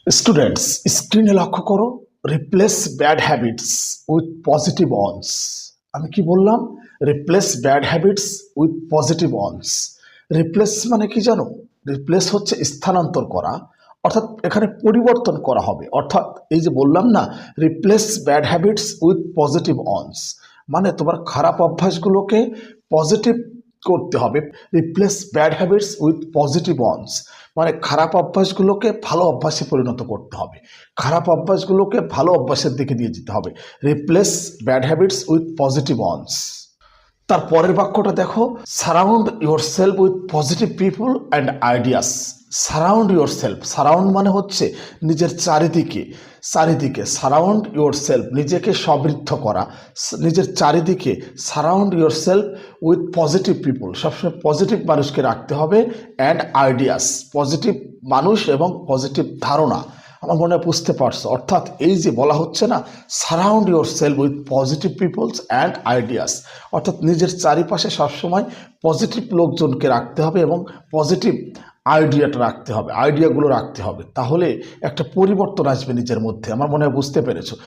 Students, স্ক্রিনে লক্ষ্য করো, replace bad habits with positive ones. আমি কি বললাম? Replace bad habits with positive ones. Replace মানে কি জানো? রিপ্লেস হচ্ছে স্থানান্তর করা, অর্থাৎ এখানে পরিবর্তন করা হবে। অর্থাৎ এই যে বললাম না, replace bad habits with positive ones, মানে তোমার খারাপ অভ্যাসগুলোকে পজিটিভ করতে হবে। Replace bad habits with positive ones মানে খারাপ অভ্যাসগুলোকে ভালো অভ্যাসে পরিণত করতে হবে, খারাপ অভ্যাসগুলোকে ভালো অভ্যাসের দিকে নিয়ে যেতে হবে। Replace bad habits with positive ones. তার পরের বাক্যটা দেখো, surround yourself with positive people and ideas. Surround yourself, surround মানে হচ্ছে নিজের চারিদিকে, চারিদিকে সারাউন্ড ইউর সেলফ নিজেকে সমৃদ্ধ করা, নিজের চারিদিকে surround yourself with positive people, সবসময় পজিটিভ মানুষকে রাখতে হবে, অ্যান্ড আইডিয়াস পজিটিভ মানুষ এবং পজিটিভ ধারণা। আমার মনে হয় বুঝতে পারছো। অর্থাৎ এই যে বলা হচ্ছে না, surround yourself with positive people's and ideas, অর্থাৎ নিজের চারিপাশে সবসময় পজিটিভ লোকজনকে রাখতে হবে এবং পজিটিভ আইডিয়াটা রাখতে হবে, আইডিয়াগুলো রাখতে হবে, তাহলে একটা পরিবর্তন আসবে নিজের মধ্যে। আমার মনে হয় বুঝতে পেরেছো।